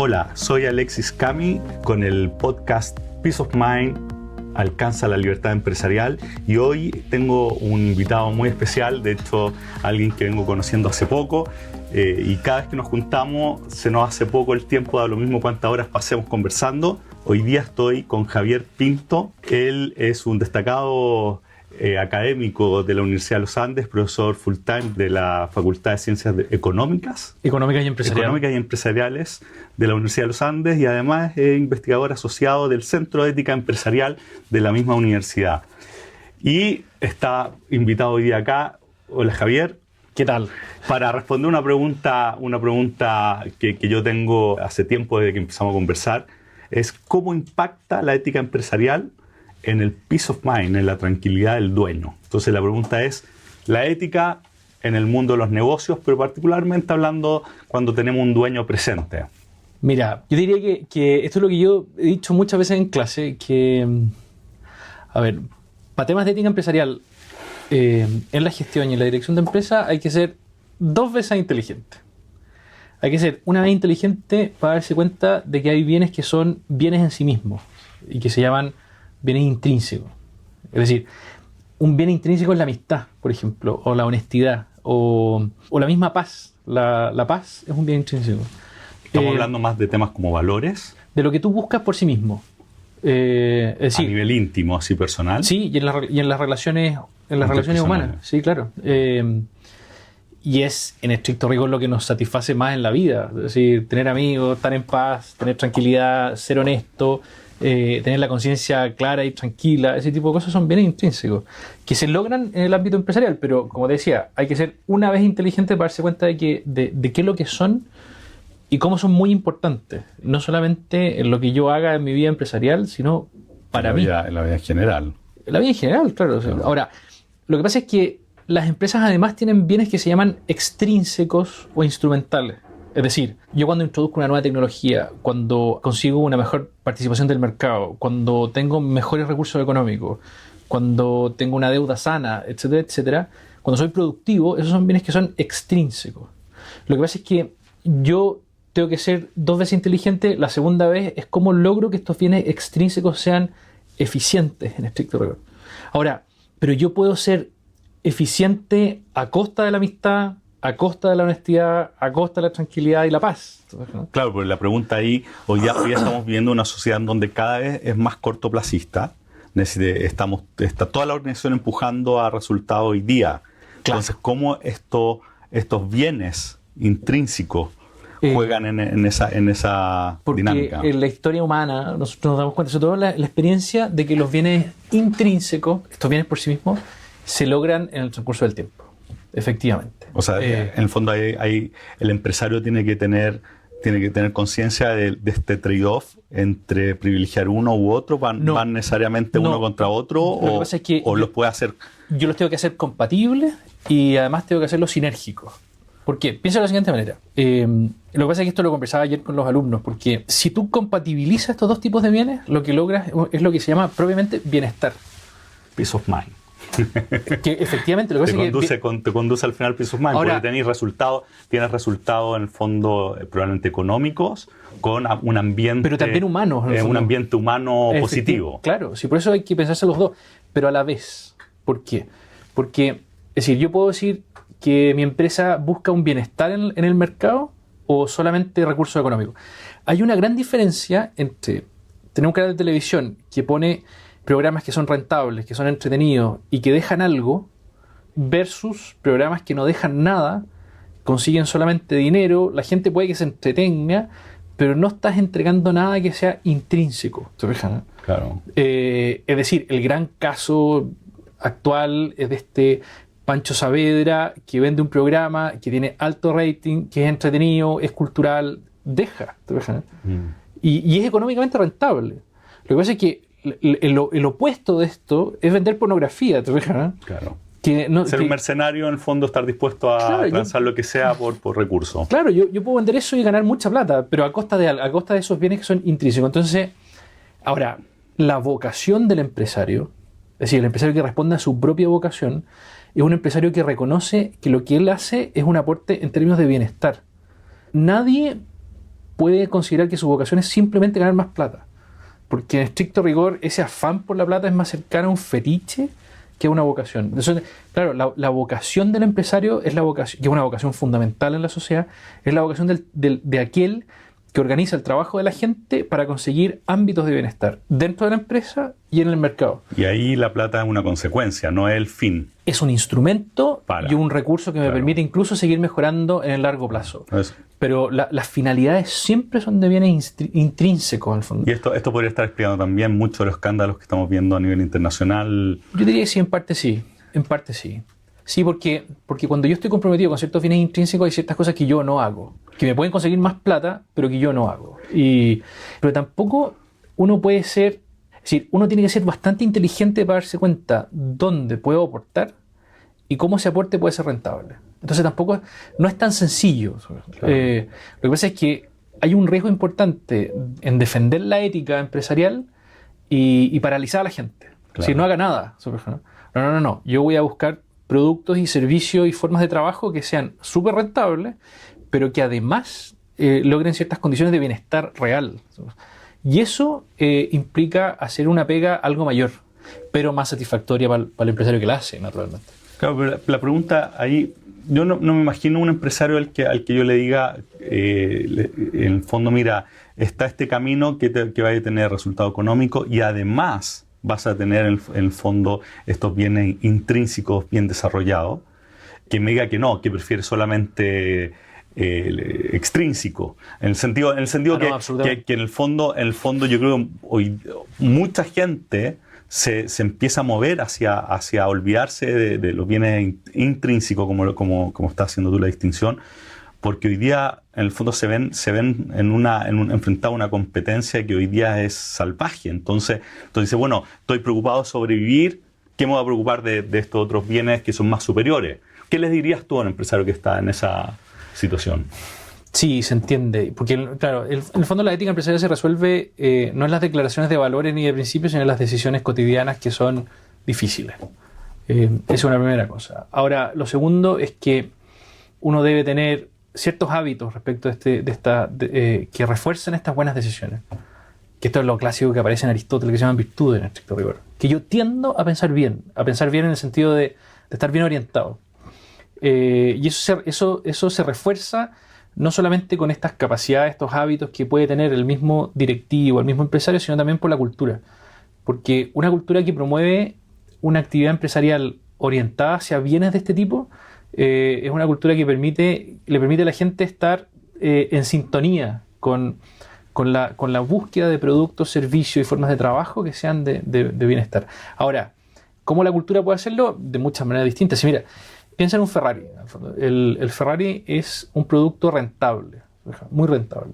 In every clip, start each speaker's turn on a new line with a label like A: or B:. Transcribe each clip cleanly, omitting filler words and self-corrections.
A: Hola, soy Alexis Cami con el podcast Peace of Mind, alcanza la libertad empresarial, y hoy tengo un invitado muy especial, de hecho alguien que vengo conociendo hace poco, y cada vez que nos juntamos se nos hace poco el tiempo, da lo mismo cuántas horas pasemos conversando. Hoy día estoy con Javier Pinto. Él es un destacado académico de la Universidad de los Andes, profesor full time de la Facultad de Ciencias Económicas
B: y Empresariales
A: de la Universidad de los Andes, y además es investigador asociado del Centro de Ética Empresarial de la misma universidad. Y está invitado hoy día acá. Hola, Javier.
B: ¿Qué tal?
A: Para responder una pregunta que yo tengo hace tiempo desde que empezamos a conversar, es ¿cómo impacta la ética empresarial en el peace of mind, en la tranquilidad del dueño? Entonces la pregunta es, la ética en el mundo de los negocios, pero particularmente hablando cuando tenemos un dueño presente.
B: Mira, yo diría que esto es lo que yo he dicho muchas veces en clase, que, a ver, para temas de ética empresarial, en la gestión y en la dirección de empresa hay que ser 2 veces inteligente. Hay que ser una vez inteligente para darse cuenta de que hay bienes que son bienes en sí mismos y que se llaman bienes intrínsecos. Es decir, un bien intrínseco es la amistad, por ejemplo, o la honestidad, o la misma paz. La paz es un bien intrínseco.
A: Estamos hablando más de temas como valores.
B: De lo que tú buscas por sí mismo. Es decir,
A: a nivel íntimo, así personal.
B: Sí, y en las relaciones humanas. Sí, claro. Y es en estricto rigor lo que nos satisface más en la vida. Es decir, tener amigos, estar en paz, tener tranquilidad, ser honesto, tener la conciencia clara y tranquila, ese tipo de cosas son bienes intrínsecos que se logran en el ámbito empresarial, pero como te decía, hay que ser una vez inteligente para darse cuenta de qué es lo que son y cómo son muy importantes, no solamente en lo que yo haga en mi vida empresarial, sino para mí.
A: En la vida en general.
B: En la vida en general, claro. Ahora, lo que pasa es que las empresas además tienen bienes que se llaman extrínsecos o instrumentales. Es decir, yo cuando introduzco una nueva tecnología, cuando consigo una mejor participación del mercado, cuando tengo mejores recursos económicos, cuando tengo una deuda sana, etcétera, etcétera, cuando soy productivo, esos son bienes que son extrínsecos. Lo que pasa es que yo tengo que ser 2 veces inteligente. La segunda vez es cómo logro que estos bienes extrínsecos sean eficientes en estricto rigor. Ahora, pero yo puedo ser eficiente a costa de la amistad, a costa de la honestidad, a costa de la tranquilidad y la paz.
A: Claro, pero la pregunta ahí, hoy día estamos viviendo una sociedad en donde cada vez es más cortoplacista. Está toda la organización empujando a resultados hoy día. Claro. Entonces, ¿cómo estos bienes intrínsecos juegan en esa dinámica?
B: Porque en la historia humana nosotros nos damos cuenta, sobre todo la experiencia de que los bienes intrínsecos, estos bienes por sí mismos, se logran en el transcurso del tiempo. Efectivamente.
A: O sea, en el fondo el empresario tiene que tener conciencia de este trade-off entre privilegiar uno u otro. ¿Van necesariamente uno contra otro? ¿O los puede hacer?
B: Yo los tengo que hacer compatibles y además tengo que hacerlos sinérgicos. ¿Por qué? Piensa de la siguiente manera. Lo que pasa es que esto lo conversaba ayer con los alumnos, porque si tú compatibilizas estos 2 tipos de bienes, lo que logras es lo que se llama propiamente bienestar.
A: Peace of mind.
B: Que efectivamente lo que
A: te conduce al final peace of mind. Ahora, porque tienes resultados en el fondo probablemente económicos con un ambiente,
B: pero también humanos,
A: un ambiente humano positivo.
B: Claro, sí, por eso hay que pensarse los 2, pero a la vez. ¿Por qué? Porque, es decir, yo puedo decir que mi empresa busca un bienestar en el mercado o solamente recursos económicos. Hay una gran diferencia entre tener un canal de televisión que pone programas que son rentables, que son entretenidos y que dejan algo, versus programas que no dejan nada, consiguen solamente dinero, la gente puede que se entretenga, pero no estás entregando nada que sea intrínseco. ¿Te fijas, no?
A: Claro.
B: Es decir, el gran caso actual es de este Pancho Saavedra, que vende un programa que tiene alto rating, que es entretenido, es cultural, ¿te fijas, no? Y es económicamente rentable. Lo que pasa es que el opuesto de esto es vender pornografía, ¿te fijas, no?
A: Claro. Ser un mercenario, en el fondo, estar dispuesto a lanzar lo que sea por recursos.
B: Claro, yo puedo vender eso y ganar mucha plata, pero a costa de esos bienes que son intrínsecos. Entonces, ahora, la vocación del empresario, es decir, el empresario que responde a su propia vocación, es un empresario que reconoce que lo que él hace es un aporte en términos de bienestar. Nadie puede considerar que su vocación es simplemente ganar más plata. Porque en estricto rigor, ese afán por la plata es más cercano a un fetiche que a una vocación. Entonces, claro, la vocación del empresario es la vocación, que es una vocación fundamental en la sociedad, es la vocación de aquel que organiza el trabajo de la gente para conseguir ámbitos de bienestar dentro de la empresa y en el mercado.
A: Y ahí la plata es una consecuencia, no es el fin.
B: Es un instrumento y un recurso que me permite incluso seguir mejorando en el largo plazo.
A: Eso.
B: Pero las finalidades siempre son de bienes intrínsecos, al fondo.
A: Y esto podría estar explicando también muchos de los escándalos que estamos viendo a nivel internacional.
B: Yo diría que sí, en parte sí. En parte sí. Sí, porque cuando yo estoy comprometido con ciertos bienes intrínsecos hay ciertas cosas que yo no hago, que me pueden conseguir más plata, pero que yo no hago. Pero tampoco uno puede ser, es decir, uno tiene que ser bastante inteligente para darse cuenta dónde puedo aportar y cómo ese aporte puede ser rentable. Entonces tampoco, no es tan sencillo. Claro. Lo que pasa es que hay un riesgo importante en defender la ética empresarial y paralizar a la gente. Claro. Es decir, no haga nada. No. Yo voy a buscar productos y servicios y formas de trabajo que sean súper rentables, pero que además logren ciertas condiciones de bienestar real. Y eso implica hacer una pega algo mayor, pero más satisfactoria para el empresario que la hace, naturalmente.
A: Claro, pero la pregunta ahí, yo no me imagino un empresario al que yo le diga, en el fondo, mira, está este camino que va a tener resultado económico y además vas a tener en el fondo estos bienes intrínsecos bien desarrollados, que me diga que no, que prefiere solamente extrínseco, en el sentido que en el fondo yo creo que hoy mucha gente se empieza a mover hacia olvidarse de los bienes intrínsecos, como está haciendo tú la distinción, porque hoy día en el fondo se ven enfrentados a una competencia que hoy día es salvaje. Entonces dice, bueno, estoy preocupado de sobrevivir, ¿qué me voy a preocupar de estos otros bienes que son más superiores? ¿Qué les dirías tú a un empresario que está en esa situación?
B: Sí, se entiende, porque claro, en el fondo la ética empresarial se resuelve no en las declaraciones de valores ni de principios, sino en las decisiones cotidianas que son difíciles. Esa es una primera cosa. Ahora, lo segundo es que uno debe tener ciertos hábitos respecto que refuercen estas buenas decisiones. Que esto es lo clásico que aparece en Aristóteles, que se llaman virtudes en estricto rigor. Que yo tiendo a pensar bien en el sentido de estar bien orientado. Y eso se refuerza no solamente con estas capacidades, estos hábitos que puede tener el mismo directivo, el mismo empresario, sino también por la cultura. Porque una cultura que promueve una actividad empresarial orientada hacia bienes de este tipo es una cultura que le permite a la gente estar en sintonía con la búsqueda de productos, servicios y formas de trabajo que sean de bienestar. Ahora, ¿cómo la cultura puede hacerlo? De muchas maneras distintas. Si mira, piensa en un Ferrari. El Ferrari es un producto rentable, muy rentable.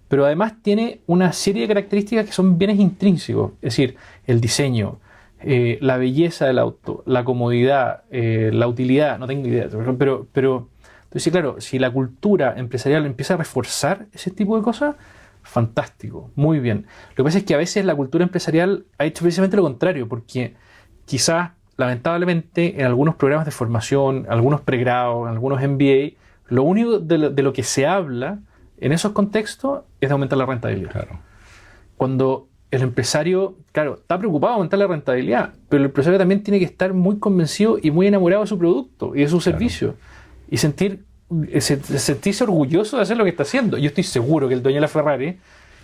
B: Pero además tiene una serie de características que son bienes intrínsecos. Es decir, el diseño, la belleza del auto, la comodidad, la utilidad, no tengo idea. Pero entonces, claro, si la cultura empresarial empieza a reforzar ese tipo de cosas, fantástico, muy bien. Lo que pasa es que a veces la cultura empresarial ha hecho precisamente lo contrario, porque quizás lamentablemente en algunos programas de formación, algunos pregrados, algunos MBA, lo único de lo que se habla en esos contextos es de aumentar la rentabilidad. Claro. Cuando el empresario, claro, está preocupado de aumentar la rentabilidad, pero el empresario también tiene que estar muy convencido y muy enamorado de su producto y de su servicio y sentirse orgulloso de hacer lo que está haciendo. Yo estoy seguro que el dueño de la Ferrari,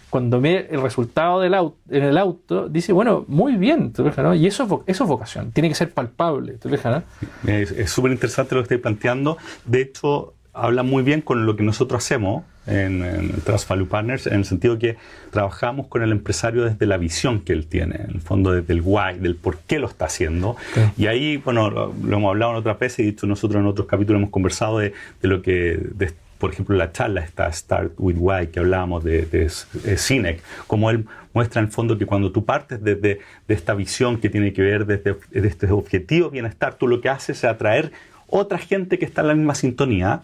B: cuando ve el resultado en el auto, dice, bueno, muy bien, ¿no? Y eso es vocación, tiene que ser palpable, ¿no?
A: Es súper interesante lo que estáis planteando. De hecho, habla muy bien con lo que nosotros hacemos en Trust Partners, en el sentido que trabajamos con el empresario desde la visión que él tiene, en el fondo desde el why, del por qué lo está haciendo. Okay. Y ahí, bueno, lo hemos hablado en otras veces, y dicho nosotros en otros capítulos hemos conversado de lo que... por ejemplo, la charla está Start with Why, que hablábamos de Sinek, como él muestra en el fondo que cuando tú partes de esta visión que tiene que ver desde este objetivo bienestar, tú lo que haces es atraer otra gente que está en la misma sintonía,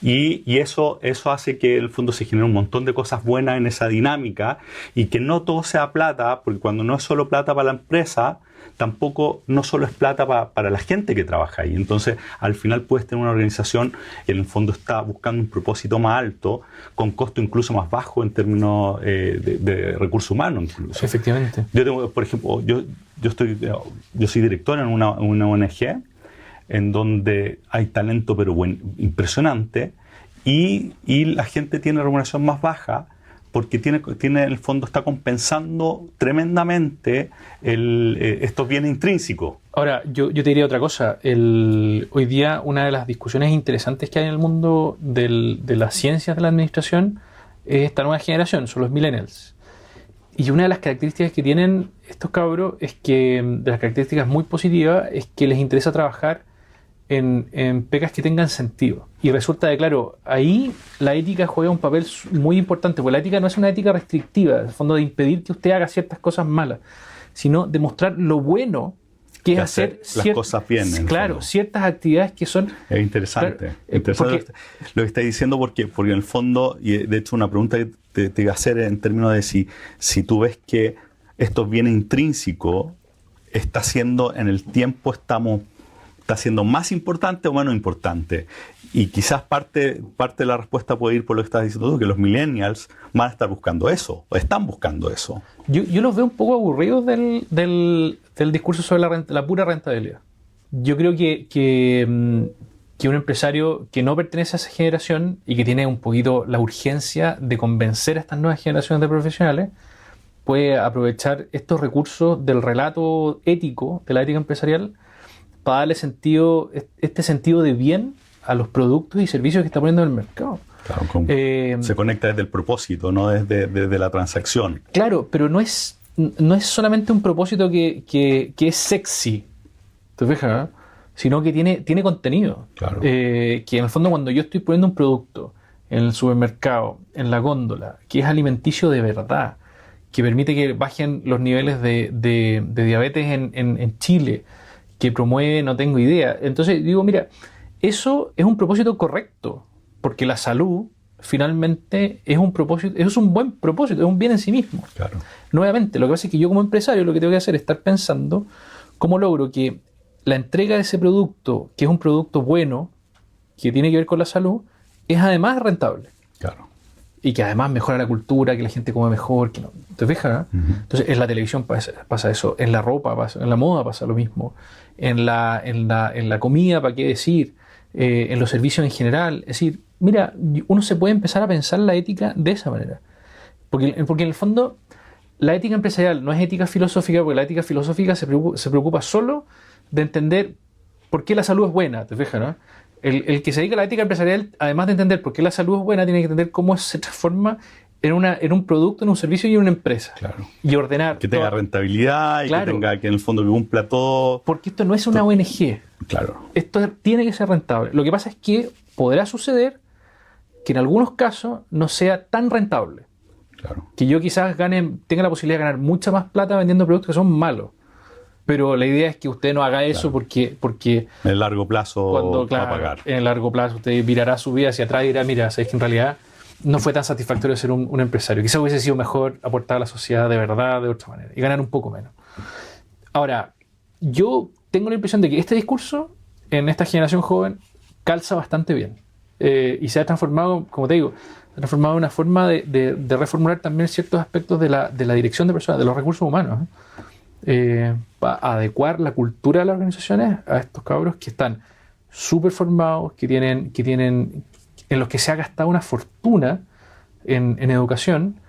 A: y eso hace que en el fondo se genere un montón de cosas buenas en esa dinámica, y que no todo sea plata, porque cuando no es solo plata para la empresa, tampoco no solo es plata para la gente que trabaja ahí. Entonces, al final puedes tener una organización que en el fondo está buscando un propósito más alto, con costo incluso más bajo en términos de recursos humanos incluso.
B: Efectivamente.
A: Yo tengo, por ejemplo, yo soy director en una ONG en donde hay talento pero impresionante y la gente tiene remuneración más baja porque tiene en el fondo está compensando tremendamente estos bienes intrínsecos.
B: Ahora, yo te diría otra cosa. Hoy día una de las discusiones interesantes que hay en el mundo de las ciencias de la administración es esta nueva generación, son los millennials. Y una de las características que tienen estos cabros de las características muy positivas, es que les interesa trabajar en pegas que tengan sentido. Y resulta de claro, ahí la ética juega un papel muy importante, porque la ética no es una ética restrictiva, en el fondo de impedir que usted haga ciertas cosas malas, sino demostrar lo bueno que es hacer
A: las cosas bien.
B: Claro, ciertas actividades que son...
A: Es interesante.
B: Claro,
A: interesante lo que está diciendo porque en el fondo, y de hecho una pregunta que te iba a hacer en términos de si tú ves que estos bienes intrínsecos está siendo en el tiempo, está siendo más importante o menos importante. Y quizás parte de la respuesta puede ir por lo que estás diciendo tú, que los millennials van a estar buscando eso, o están buscando eso.
B: Yo los veo un poco aburridos del discurso sobre la pura rentabilidad. Yo creo que un empresario que no pertenece a esa generación y que tiene un poquito la urgencia de convencer a estas nuevas generaciones de profesionales puede aprovechar estos recursos del relato ético, de la ética empresarial, para darle este sentido de bien a los productos y servicios que está poniendo en el mercado.
A: Claro, se conecta desde el propósito, no desde la transacción.
B: Claro, pero no es solamente un propósito que es sexy, ¿te fijas? Sino que tiene contenido.
A: Claro.
B: Que en el fondo cuando yo estoy poniendo un producto en el supermercado, en la góndola, que es alimenticio de verdad, que permite que bajen los niveles de diabetes en Chile, que promueve, no tengo idea. Entonces digo, mira, eso es un propósito correcto, porque la salud finalmente es un propósito, es un buen propósito, es un bien en sí mismo.
A: Claro.
B: Nuevamente, lo que pasa es que yo como empresario lo que tengo que hacer es estar pensando cómo logro que la entrega de ese producto, que es un producto bueno, que tiene que ver con la salud, es además rentable.
A: Claro.
B: Y que además mejora la cultura, que la gente come mejor, que no. ¿Te fijas? Uh-huh. Entonces, en la televisión pasa eso, en la ropa pasa, en la moda pasa lo mismo, en la comida, ¿para qué decir? En los servicios en general. Es decir, mira, uno se puede empezar a pensar la ética de esa manera. Porque en el fondo, la ética empresarial no es ética filosófica, porque la ética filosófica se preocupa solo de entender por qué la salud es buena, ¿te fijas, no? El que se dedica a la ética empresarial, además de entender por qué la salud es buena, tiene que entender cómo se transforma en un producto, en un servicio y en una empresa.
A: Claro.
B: Y ordenar.
A: Que tenga rentabilidad y claro, que en el fondo cumpla todo.
B: Porque esto no es una ONG.
A: Claro.
B: Esto tiene que ser rentable. Lo que pasa es que podrá suceder que en algunos casos no sea tan rentable.
A: Claro.
B: Que yo quizás tenga la posibilidad de ganar mucha más plata vendiendo productos que son malos. Pero la idea es que usted no haga eso, claro, porque
A: en el largo plazo va a pagar.
B: En el largo plazo usted virará su vida hacia atrás y dirá, mira, sabes que en realidad no fue tan satisfactorio ser un empresario. Quizás hubiese sido mejor aportar a la sociedad de verdad, de otra manera, y ganar un poco menos. Ahora, yo tengo la impresión de que este discurso en esta generación joven calza bastante bien. Y se ha transformado, como te digo, se ha transformado en una forma de reformular también ciertos aspectos de la dirección de personas, de los recursos humanos, para adecuar la cultura de las organizaciones a estos cabros que están súper formados, que tienen en los que se ha gastado una fortuna en educación,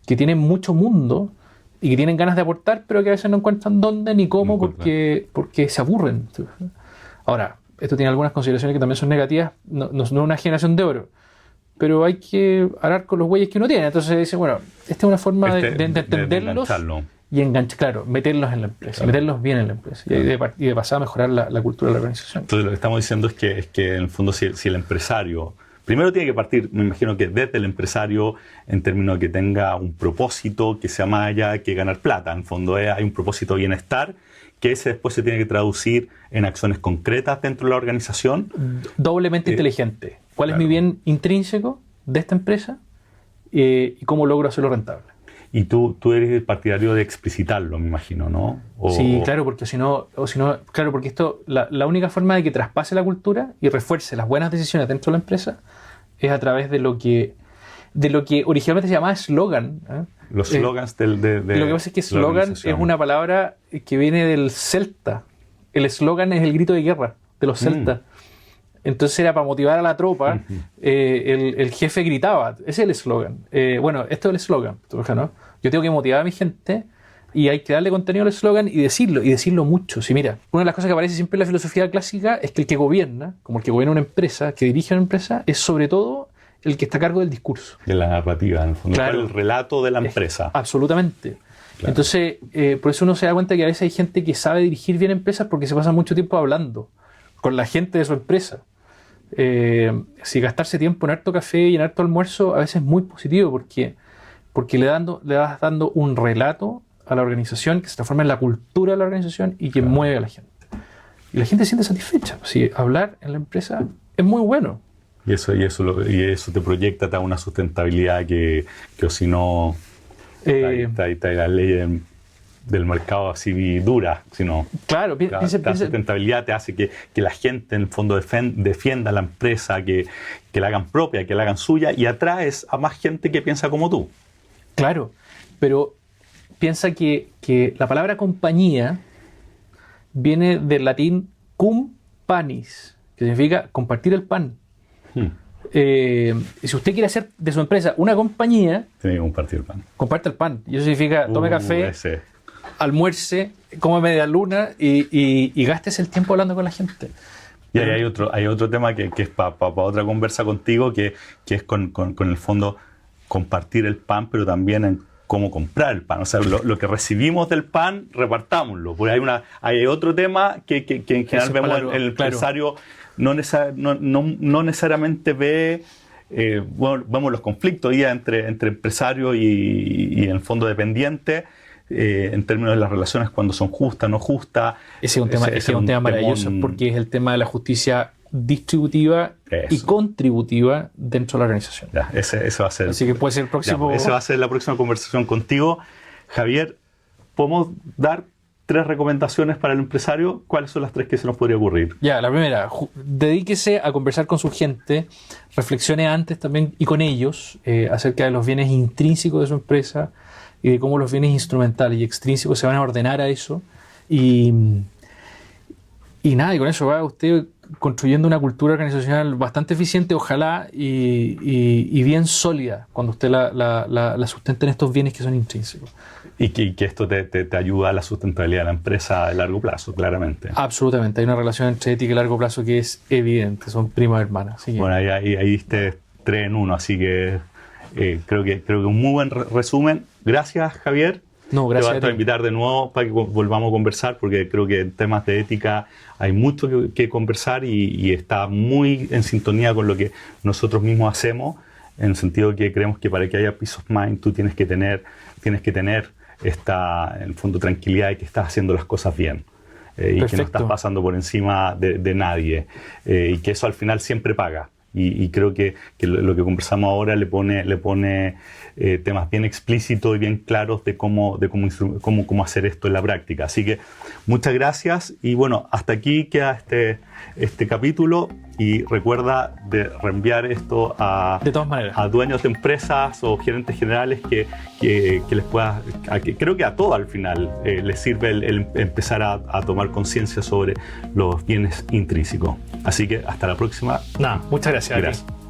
B: que tienen mucho mundo y que tienen ganas de aportar, pero que a veces no encuentran dónde ni cómo porque se aburren. Ahora, esto tiene algunas consideraciones que también son negativas, no es una generación de oro, pero hay que hablar con los güeyes que uno tiene. Entonces dice, bueno, esta es una forma de entenderlos y enganchar, claro, meterlos en la empresa, claro, meterlos bien en la empresa, claro, y de pasar a mejorar la cultura de la organización.
A: Entonces lo que estamos diciendo es que en el fondo si el empresario, primero tiene que partir, me imagino que desde el empresario, en términos de que tenga un propósito que sea más allá que ganar plata. En el fondo hay un propósito de bienestar, que ese después se tiene que traducir en acciones concretas dentro de la organización.
B: Doblemente inteligente. ¿Cuál, claro, es mi bien intrínseco de esta empresa y cómo logro hacerlo rentable?
A: Y tú eres partidario de explicitarlo, me imagino, ¿no?
B: Sí, claro, porque claro, porque esto, la única forma de que traspase la cultura y refuerce las buenas decisiones dentro de la empresa es a través de lo que originalmente se llamaba eslogan.
A: Los slogans de
B: lo que pasa es que eslogan es una palabra que viene del celta. El eslogan es el grito de guerra de los celtas. Entonces era para motivar a la tropa. El jefe gritaba. Ese es el eslogan. Bueno, esto es el eslogan, ¿no? Yo tengo que motivar a mi gente y hay que darle contenido al eslogan y decirlo mucho. Sí, mira, una de las cosas que aparece siempre en la filosofía clásica es que el que gobierna, como el que gobierna una empresa, que dirige una empresa, es sobre todo el que está a cargo del discurso.
A: De la narrativa, en el fondo.
B: Claro.
A: El relato de la empresa.
B: Absolutamente. Claro. Entonces, por eso uno se da cuenta que a veces hay gente que sabe dirigir bien empresas porque se pasa mucho tiempo hablando con la gente de su empresa. Si gastarse tiempo en harto café y en harto almuerzo a veces es muy positivo porque le vas dando un relato a la organización que se transforma en la cultura de la organización y que mueve a la gente. Y la gente se siente satisfecha. Si hablar en la empresa es muy bueno.
A: Y eso te proyecta, te da una sustentabilidad que si no está la ley del mercado así dura, sino
B: claro,
A: la sustentabilidad te hace que la gente en el fondo defienda la empresa, que la hagan propia, que la hagan suya, y atraes a más gente que piensa como tú.
B: Claro, pero piensa que la palabra compañía viene del latín cum panis, que significa compartir el pan. Si usted quiere hacer de su empresa una compañía,
A: tiene que compartir el pan.
B: Comparte el pan. Y eso significa tome café, almuerce, come media luna y gastes el tiempo hablando con la gente.
A: Y hay otro tema que es para otra conversa contigo, que es con el fondo compartir el pan, pero también en cómo comprar el pan. O sea, lo que recibimos del pan, repartámoslo. Porque hay otro tema que en general vemos el empresario no necesariamente ve. Vemos los conflictos ya entre empresarios y en el fondo dependiente, en términos de las relaciones cuando son justas, no justas.
B: Ese es un tema maravilloso, porque es el tema de la justicia distributiva y contributiva dentro de la organización.
A: Ya, ese va a ser.
B: Así que puede ser el próximo.
A: Esa va a ser la próxima conversación contigo. Javier, ¿podemos dar 3 recomendaciones para el empresario? ¿Cuáles son las 3 que se nos podría ocurrir?
B: Ya, la primera, dedíquese a conversar con su gente, reflexione antes también y con ellos acerca de los bienes intrínsecos de su empresa y de cómo los bienes instrumentales y extrínsecos se van a ordenar a eso. Y nada, y con eso va usted construyendo una cultura organizacional bastante eficiente, ojalá, y bien sólida cuando usted la sustenta en estos bienes que son intrínsecos.
A: Y que esto te ayuda a la sustentabilidad de la empresa a largo plazo, claramente.
B: Absolutamente, hay una relación entre ética y largo plazo que es evidente, son primas hermanas.
A: Bueno, ahí diste 3 en 1, así que creo que un muy buen resumen. Gracias, Javier.
B: No, gracias.
A: Te voy a invitar de nuevo para que volvamos a conversar, porque creo que en temas de ética hay mucho que conversar y está muy en sintonía con lo que nosotros mismos hacemos, en el sentido que creemos que para que haya peace of mind tú tienes que tener esta, en el fondo, tranquilidad de que estás haciendo las cosas bien. Y que no estás pasando por encima de nadie. Y que eso al final siempre paga. Y creo que lo que conversamos ahora le pone temas bien explícitos y bien claros de cómo hacer esto en la práctica. Así que muchas gracias y bueno, hasta aquí queda este capítulo y recuerda de reenviar esto
B: de todas maneras
A: a dueños de empresas o gerentes generales que les pueda, creo que a todos al final les sirve el empezar a tomar conciencia sobre los bienes intrínsecos. Así que hasta la próxima.
B: Muchas gracias.
A: Gracias.